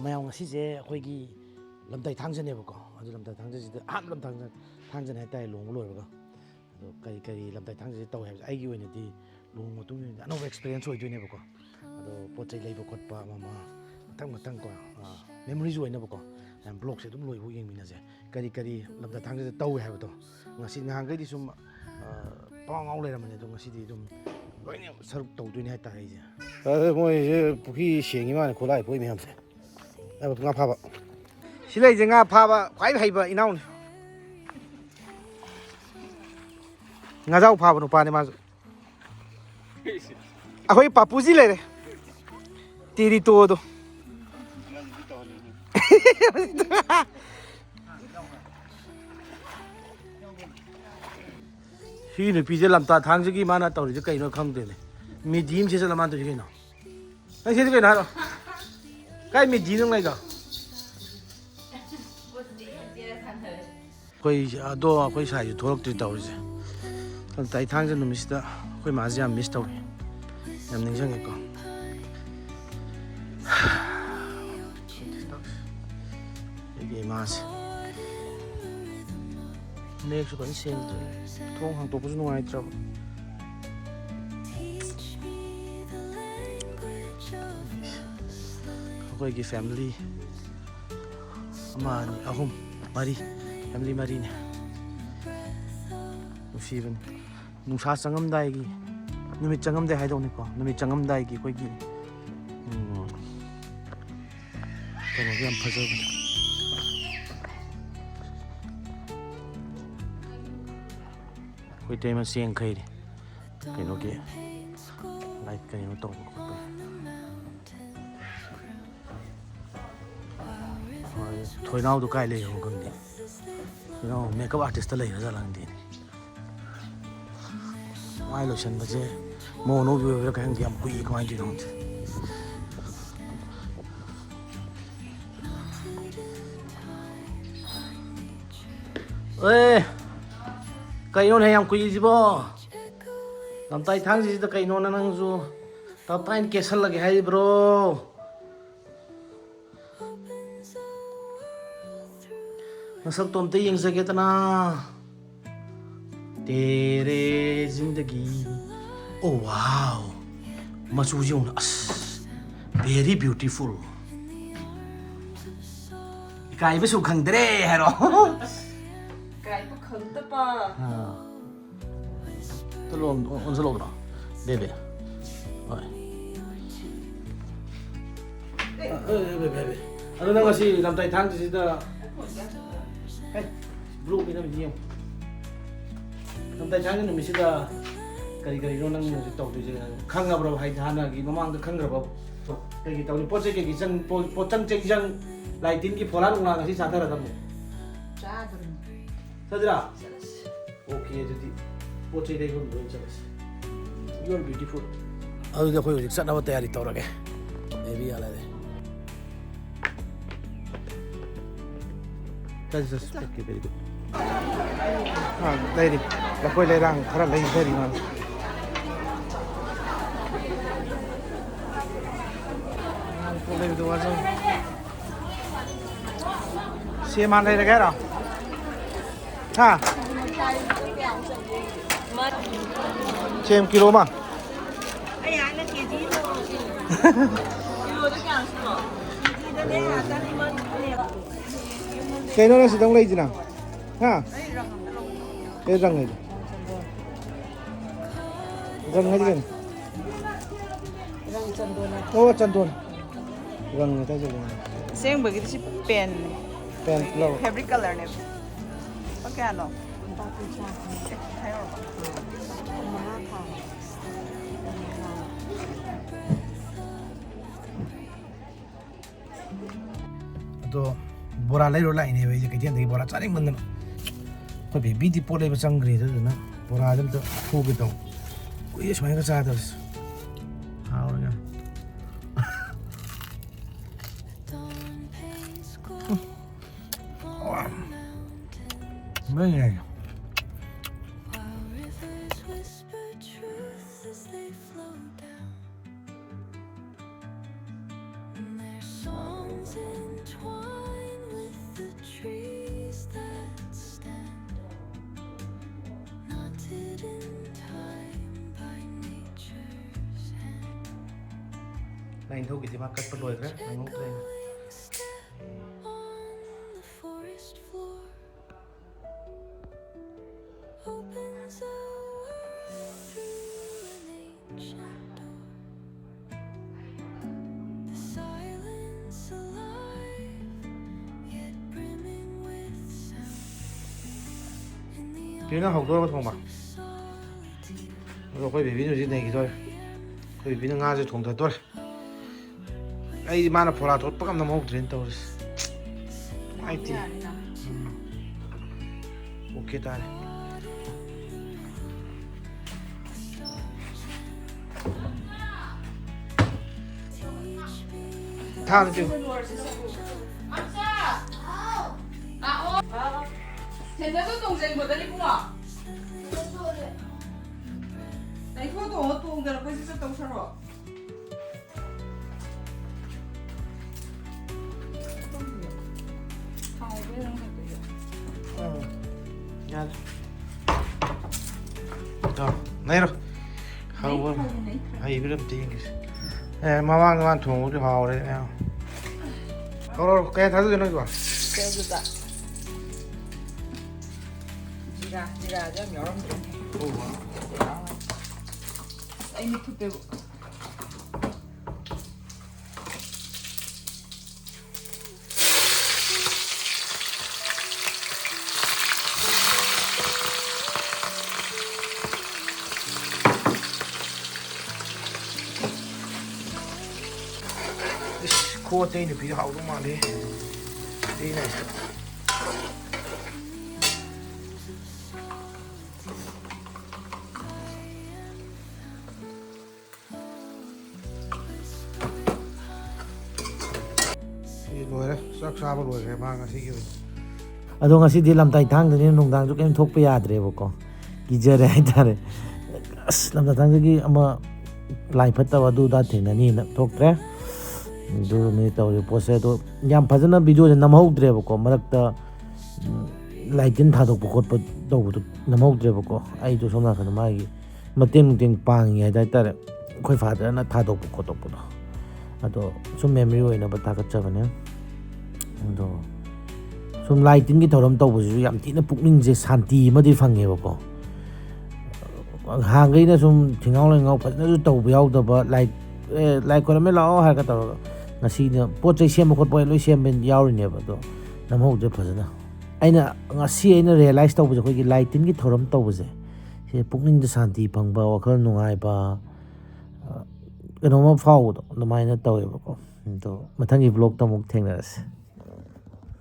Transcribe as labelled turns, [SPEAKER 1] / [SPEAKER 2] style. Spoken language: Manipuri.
[SPEAKER 1] ꯃꯌꯥꯝ ꯉꯁꯤꯁꯦ ꯑꯩꯈꯣꯏꯒꯤ ꯂꯝꯇꯩ ꯊꯥꯡꯖꯅꯦꯕꯀꯣ ꯑꯗꯨ ꯂꯝꯇꯩ ꯊꯥꯡꯖꯁꯤꯗ ꯑꯍꯥꯟꯕ ꯊꯥꯡꯖꯅꯦ ꯍꯥꯏꯇꯥꯔꯦ ꯂꯨꯍꯣꯡꯕ ꯂꯣꯏꯔꯒ ꯑꯗꯣ ꯀꯔꯤ ꯂꯝꯇꯩ ꯊꯥꯡꯖꯁꯤ ꯇꯧꯋꯦ ꯍꯥꯏꯕꯁꯦ ꯑꯩꯒꯤ ꯑꯣꯏꯅꯗꯤ ꯂꯨꯍꯣꯡꯕ ꯃꯇꯨꯡꯗ ꯑꯅꯧꯕ ꯑꯦꯛꯁꯄꯤꯔꯤꯌꯦꯟꯁ ꯑꯣꯏꯗꯣꯏꯅꯦꯕꯀꯣ ꯑꯗꯣ ꯄꯣꯠ ꯆꯩ ꯂꯩꯕ ꯈꯣꯠꯄ ꯑꯃ ꯃꯊꯪ ꯀꯣ ꯃꯦꯃꯣꯔꯤꯁꯨ ꯑꯣꯏꯅꯕꯀꯣ ꯕ꯭ꯂꯣꯛꯁꯦ ꯑꯗꯨꯝ ꯂꯣꯏꯐꯥꯎ ꯌꯦꯡꯃꯤꯟꯅꯁꯦ ꯀꯔꯤ ꯂꯝꯇꯩ ꯊꯥꯡꯖꯁꯦ ꯇꯧꯋꯦ ꯍꯥꯏꯕꯗꯣ ꯉꯁꯤ ꯅꯍꯥꯟꯈꯩꯗꯤ ꯁꯨꯝ ꯄꯥꯎ ꯉꯥꯎ ꯂꯩꯔꯝꯕꯅꯦ ꯑꯗꯣ ꯉꯁꯤꯗꯤ ꯑꯗꯨꯝ ꯂꯣꯏꯅ ꯁꯔꯨꯛ ꯇꯧꯗꯣꯏꯅꯦ ꯍꯥꯏꯇꯥꯔꯦ ꯑꯩꯁꯦ ꯃꯣꯏꯁꯦ ꯄꯨꯈ꯭ꯔꯤ ꯁꯦꯡꯉꯤ ꯃꯥꯅ ꯈꯣꯠꯂꯥꯏ ꯄꯣꯏ ꯃꯌꯥꯝꯁꯦ ꯉꯥ ꯐꯥꯕ ꯁꯤ ꯂꯩꯁꯦ ꯉꯥ ꯐꯥꯕ ꯈ꯭ꯋꯥꯏ ꯍꯩꯕ ꯏꯅꯥꯎꯅꯤ ꯉꯥꯖꯥꯎ ꯐꯥꯕ ꯅꯨꯄꯥꯅꯤ ꯃꯥꯁꯨ ꯑꯩꯈꯣꯏ ꯄꯥꯄꯨꯖꯤ ꯂꯩꯔꯦ ꯇꯦꯔꯤꯇꯣꯗꯣ ꯁꯤ ꯅꯨꯄꯤꯁꯦ ꯂꯝꯇꯥ ꯊꯥꯡꯖꯒꯤ ꯃꯥꯅ ꯇꯧꯔꯤꯁꯦ ꯀꯩꯅꯣ ꯈꯪꯗꯦꯅꯦ ꯃꯦꯗꯤ ꯑꯃ ꯁꯦꯠꯆꯜꯂ ꯃꯥꯅ ꯇꯧꯔꯤꯁꯦ ꯀꯩꯅꯣ ꯅꯪ ꯁꯦꯠꯁꯤ ꯀꯩꯅꯣ ꯍꯥꯏꯔꯣ ꯀꯥꯏ ꯃꯦꯗꯤꯅꯣ ꯂꯩꯗꯣ ꯑꯩꯈꯣꯏ ꯁꯥꯏꯁꯨ ꯊꯣꯛꯂꯛꯇ꯭ꯔꯤ ꯇꯧꯔꯤꯁꯦ ꯂꯝꯇꯥ ꯊꯥꯡꯖ ꯅꯨꯃꯤꯠꯁꯤꯗ ꯑꯩꯈꯣꯏ ꯃꯥꯁꯦ ꯌꯥꯝ ꯃꯤꯁ ꯇꯧꯋꯤ ꯌꯥꯝ ꯅꯤꯡꯁꯤꯡꯉꯦꯀꯣ ꯑꯩꯒꯤ ꯏꯃꯥꯁꯦ ꯃꯌꯦꯛꯁꯨ ꯐꯖꯅ ꯁꯦꯡꯗ꯭ꯔꯦ ꯊꯣꯡ ꯍꯥꯡꯇꯣꯛꯄꯁꯨ ꯅꯨꯡꯉꯥꯏꯇ꯭ꯔꯕ ꯑꯩꯈꯣꯏꯒꯤ ꯐꯦꯃꯤꯂꯤ ꯑꯃ ꯑꯅꯤ ꯑꯍꯨꯝ ꯃꯔꯤ ꯐꯦꯃꯤꯂꯤ ꯃꯔꯤꯅꯦ ꯅꯨꯡꯁꯤꯕꯅꯤ ꯅꯨꯡꯁꯥ ꯆꯪꯉꯝꯗꯥꯏꯒꯤ ꯅꯨꯃꯤꯠ ꯆꯪꯉꯝꯗꯥꯏ ꯍꯥꯏꯗꯧꯅꯤꯀꯣ ꯅꯨꯃꯤꯠ ꯆꯪꯉꯝꯗꯥꯏꯒꯤ ꯑꯩꯈꯣꯏꯒꯤ ꯀꯩꯅꯣꯁꯨ ꯌꯥꯝ ꯐꯖꯕꯅꯤ ꯑꯩꯈꯣꯏ ꯇꯩꯃ ꯆꯦꯡ ꯈꯩꯔꯤ ꯀꯩꯅꯣꯒꯤ ꯂꯥꯏꯠ ꯀꯩꯅꯣ ꯇꯧꯕ ꯈꯣꯠꯄ ꯊꯣꯏꯅꯥꯎꯗꯣ ꯀꯥꯏ ꯂꯩꯔꯃꯣ ꯈꯪꯗꯦ ꯊꯣꯏꯅꯥꯎ ꯃꯦꯀꯞ ꯑꯥꯔꯇꯤꯁꯇ ꯂꯩꯔꯖꯥꯠꯂ ꯈꯪꯗꯦ ꯃꯥꯏ ꯂꯣꯏꯁꯟꯕꯁꯦ ꯃꯣꯅꯣꯒꯤ ꯑꯣꯏꯕ꯭ꯔꯥ ꯈꯪꯗꯦ ꯌꯥꯝ ꯀꯨꯏ ꯀꯃꯥꯏꯅ ꯇꯧꯔꯤꯅꯣ ꯈꯪꯗꯦ ꯑꯦ ꯀꯩꯅꯣꯅꯦ ꯌꯥꯝ ꯀꯨꯏꯁꯤꯕꯣ ꯂꯝꯇꯥꯏ ꯊꯥꯡꯖꯁꯤꯗ ꯀꯩꯅꯣꯅ ꯅꯪꯁꯨ ꯇꯞꯇꯥꯏꯅ ꯀꯦꯁꯜꯂꯒꯦ ꯍꯥꯏꯔꯤꯕ꯭ꯔꯣ ꯅꯁꯛꯇꯣ ꯑꯝꯇ ꯌꯦꯡꯖꯒꯦꯗꯅ ꯇꯦꯔꯦ ꯖꯤꯟꯗꯒꯤ ꯑꯣ ꯋꯥꯎ ꯃꯆꯨꯁꯦ ꯌꯦꯡꯉꯨꯅ ꯑꯁ ꯚꯦꯔꯤ ꯕ꯭ꯌꯨꯇꯤꯐꯨꯜ ꯏꯀꯥꯏꯕꯁꯨ ꯈꯪꯗ꯭ꯔꯦ ꯍꯥꯏꯔꯣ
[SPEAKER 2] ꯏꯀꯥꯏꯕ ꯈꯪꯗꯕ
[SPEAKER 1] ꯑꯣꯟꯁꯜꯂꯣꯗꯅ ꯕꯦꯕꯦ ꯍꯣꯏ ꯕꯦꯕꯦ ꯑꯗꯣ ꯅꯪ ꯉꯁꯤ ꯂꯝꯇꯥꯏ ꯊꯥꯡꯖꯁꯤꯗ ꯕ꯭ꯂꯣꯛ ꯄꯤꯅꯕ ꯌꯦꯡꯉꯨ ꯂꯝꯇꯥꯏ ꯊꯥꯡꯖ ꯅꯨꯃꯤꯠꯁꯤꯗ ꯀꯔꯤꯅꯣ ꯅꯪ ꯍꯧꯖꯤꯛ ꯇꯧꯗꯣꯏꯁꯦ ꯈꯪꯉꯕ꯭ꯔꯣ ꯍꯥꯏꯗꯤ ꯍꯥꯟꯅꯒꯤ ꯃꯃꯥꯡꯗ ꯈꯪꯈ꯭ꯔꯕ ꯀꯩꯀꯩ ꯇꯧꯅꯤ ꯄꯣꯠ ꯆꯩ ꯀꯩꯀꯩ ꯄꯣꯠꯆꯪ ꯆꯩꯖꯪ ꯂꯥꯏ ꯇꯤꯟꯒꯤ ꯐꯣꯂꯥ ꯅꯨꯡꯂꯥ ꯉꯁꯤ ꯆꯥꯊꯔꯗꯕꯅꯦ ꯆꯠꯁꯤꯔꯥ ꯑꯣꯀꯦ ꯑꯗꯨꯗꯤ ꯄꯣꯠ ꯆꯩ ꯂꯩꯐꯝ ꯂꯣꯏ ꯆꯠꯂꯁꯤ ꯌꯨ ꯑꯥꯔ ꯕ꯭ꯌꯨꯇꯤꯐꯨꯜ ꯑꯗꯨꯗꯤ ꯑꯩꯈꯣꯏ ꯍꯧꯖꯤꯛ ꯆꯠꯅꯕ ꯇꯌꯥꯔꯤ ꯇꯧꯔꯒꯦ ꯕꯦꯕꯤ ꯌꯥꯜꯂꯗꯤ ꯆꯠꯁꯤ ꯑꯣꯀꯦ ꯕꯦꯔꯤ ꯒꯨꯗ ꯂꯩꯔꯤ ꯂꯐꯣꯏ ꯂꯩꯔꯥꯡ ꯈꯔ ꯂꯩꯊꯔꯤ ꯃꯥꯅ ꯂꯩꯕꯗꯣ ꯋꯥꯖꯧ ꯁꯦꯝ ꯍꯥꯟꯅ ꯂꯩꯔꯒꯦ ꯍꯥꯏꯔꯣ ꯍꯥ ꯁꯦꯝ ꯀꯤꯂꯣ ꯑꯃ ꯀꯩꯅꯣ ꯅꯪ ꯁꯤꯗꯪ ꯂꯩꯁꯤꯅ ꯍꯥ ꯀꯩ ꯔꯪ ꯍꯥꯏꯗꯤ ꯔꯪ ꯍꯥꯏꯗꯤ ꯀꯩꯅꯣ ꯑꯣ ꯆꯟꯗꯣꯟ ꯔꯪ ꯍꯥꯏꯇꯥꯔꯦ
[SPEAKER 2] ꯑꯁꯦꯡꯕꯒꯤꯗꯤ ꯁꯤ ꯄꯦꯟꯅꯦ
[SPEAKER 1] ꯄꯦꯟ ꯂꯧ
[SPEAKER 2] ꯐꯦꯕ꯭ꯔꯤꯛ ꯀꯂꯔꯅꯦꯕ ꯂꯨꯄꯥ ꯀꯌꯥꯅꯣ ꯍꯥꯏꯔꯛꯑꯣ
[SPEAKER 1] ꯑꯗꯣ ꯕꯣꯔꯥ ꯂꯩꯔꯨ ꯂꯥꯛꯏꯅꯦꯕ ꯑꯩꯁꯦ ꯀꯩꯊꯦꯜꯗꯒꯤ ꯕꯣꯔꯥ ꯆꯥꯅꯤꯡꯃꯟꯗꯅ ꯑꯩꯈꯣꯏ ꯕꯦꯕꯤꯗꯤ ꯄꯣꯠ ꯂꯩꯕ ꯆꯪꯈ꯭ꯔꯦ ꯑꯗꯨꯗꯨꯅ ꯕꯣꯔꯥꯁꯦ ꯑꯝꯇ ꯐꯨꯒꯦ ꯇꯧ ꯀꯨꯏꯔꯦ ꯁꯨꯃꯥꯏꯅꯒ ꯆꯥꯗꯕꯁꯦ ꯍꯥꯎꯔꯦ ꯌꯥꯝ ꯃꯩ ꯌꯥꯏ
[SPEAKER 3] Entwine with the trees that stand, knotted in time by nature's hand.
[SPEAKER 1] Này thôi cái gì mà cắt bắt đuổi cái này ngốc đây.
[SPEAKER 3] Echoing step on the forest floor opens a world through an ancient door. The silence alive, yet brimming with sound. In the
[SPEAKER 1] Tiếng nó học tôi có thông mà.
[SPEAKER 3] solitude,
[SPEAKER 1] Rồi quay về ví dụ như này thôi. Quay về ví dụ Nga sẽ thông thật tôi. Ai mà nó phô la tốt bắt nó học đến tôi. Ai thì
[SPEAKER 2] 야니나.
[SPEAKER 1] ok ta này. Thang chứ.
[SPEAKER 2] 쟤네도 동생보다 이쁘나? 나 이거도 어떤 온게라 벌써 썼다고 살아.
[SPEAKER 1] Nha. Rồi, này rồi. Không hay biết làm tiền cái. Mà mang thùng cho họ đấy nào. Rồi, cái thái cho nó rồi.
[SPEAKER 2] 깨주다. 니가 좀 여름 좀 해. 이미 투 빼고.
[SPEAKER 1] Khô tây thì bị hậu đúng mà đi. Đi này. Rồi đấy, sắc xa vào rồi cái mang cái gì vậy? ꯑꯗꯣ ꯉꯁꯤꯗꯤ ꯂꯝꯇꯥꯏ ꯊꯥꯡꯗꯅꯤꯅ ꯅꯨꯡꯗꯥꯡꯁꯨ ꯀꯩꯝ ꯊꯣꯛꯄ ꯌꯥꯗ꯭ꯔꯦꯕꯀꯣ ꯀꯤꯖꯔꯦ ꯍꯥꯏꯇꯥꯔꯦ ꯑꯁ ꯂꯝꯇꯥꯏ ꯊꯥꯡꯗꯒꯤ ꯑꯃ ꯂꯥꯏ ꯐꯠꯇꯕ ꯑꯗꯨꯗ ꯊꯦꯡꯅꯅꯤꯅ ꯊꯣꯛꯇ꯭ꯔꯦ ꯑꯗꯨꯅꯤ ꯇꯧꯔꯤꯕ ꯄꯣꯠꯁꯦ ꯑꯗꯣ ꯌꯥꯝ ꯐꯖꯅ ꯚꯤꯗꯤꯑꯣꯁꯦ ꯅꯝꯍꯧꯗ꯭ꯔꯦꯕꯀꯣ ꯃꯔꯛꯇ ꯂꯥꯏꯇꯤꯟ ꯊꯥꯗꯣꯛꯄ ꯈꯣꯠꯄ ꯇꯧꯕꯗꯣ ꯅꯝꯍꯧꯗ꯭ꯔꯦꯕꯀꯣ ꯑꯩꯗꯣ ꯁꯣꯝ ꯅꯥꯀꯟꯗ ꯃꯥꯒꯤ ꯃꯇꯦꯡ ꯄꯥꯡꯉꯤ ꯍꯥꯏꯇꯥꯔꯦ ꯑꯩꯈꯣꯏ ꯐꯥꯗꯔꯅ ꯊꯥꯗꯣꯛꯄ ꯈꯣꯠꯇꯣꯛꯄꯗꯣ ꯑꯗꯣ ꯁꯨꯝ ꯃꯦꯃꯣꯔꯤ ꯑꯣꯏꯅꯕ ꯊꯥꯒꯠꯆꯕꯅꯦ ꯑꯗꯣ ꯁꯨꯝ ꯂꯥꯏ ꯇꯤꯟꯒꯤ ꯊꯧꯔꯝ ꯇꯧꯕꯁꯤꯁꯨ ꯌꯥꯝ ꯊꯤꯅ ꯄꯨꯛꯅꯤꯡꯁꯦ ꯁꯥꯟꯇꯤ ꯑꯃꯗꯤ ꯐꯪꯉꯦꯕꯀꯣ ꯍꯥꯡꯒꯩꯅ ꯁꯨꯝ ꯊꯤꯉꯥꯎ ꯂꯩꯉꯥꯎ ꯐꯖꯅꯁꯨ ꯇꯧꯕ ꯌꯥꯎꯗꯕ ꯂꯥꯏ ꯈꯣꯏꯔꯝꯃꯦ ꯂꯥꯛꯑꯣ ꯍꯥꯏꯔꯒ ꯇꯧꯔꯒ ꯉꯁꯤꯅ ꯄꯣꯠ ꯆꯩ ꯁꯦꯝꯕ ꯈꯣꯠꯄ ꯂꯣꯏ ꯁꯦꯝꯕ ꯌꯥꯎꯔꯤꯅꯦꯕ ꯑꯗꯣ ꯅꯝꯍꯧꯗ꯭ꯔꯦ ꯐꯖꯅ ꯉꯁꯤ ꯑꯩꯅ ꯔꯤꯌꯦꯂꯥꯏꯁ ꯇꯧꯕꯁꯦ ꯑꯩꯈꯣꯏꯒꯤ ꯂꯥꯏ ꯇꯤꯟꯒꯤ ꯊꯧꯔꯝ ꯇꯧꯕꯁꯦ ꯁꯤ ꯄꯨꯛꯅꯤꯡꯗ ꯁꯥꯟꯇꯤ ꯐꯪꯕ ꯋꯥꯈꯜ ꯅꯨꯡꯉꯥꯏꯕ ꯀꯩꯅꯣꯝꯃ ꯐꯥꯎꯕꯗꯣ ꯑꯗꯨꯃꯥꯏꯅ ꯇꯧꯋꯦꯕꯀꯣ ꯑꯗꯣ ꯃꯊꯪꯒꯤ ꯕ꯭ꯂꯣꯛꯇ ꯑꯃꯨꯛ ꯊꯦꯡꯅꯔꯁꯦ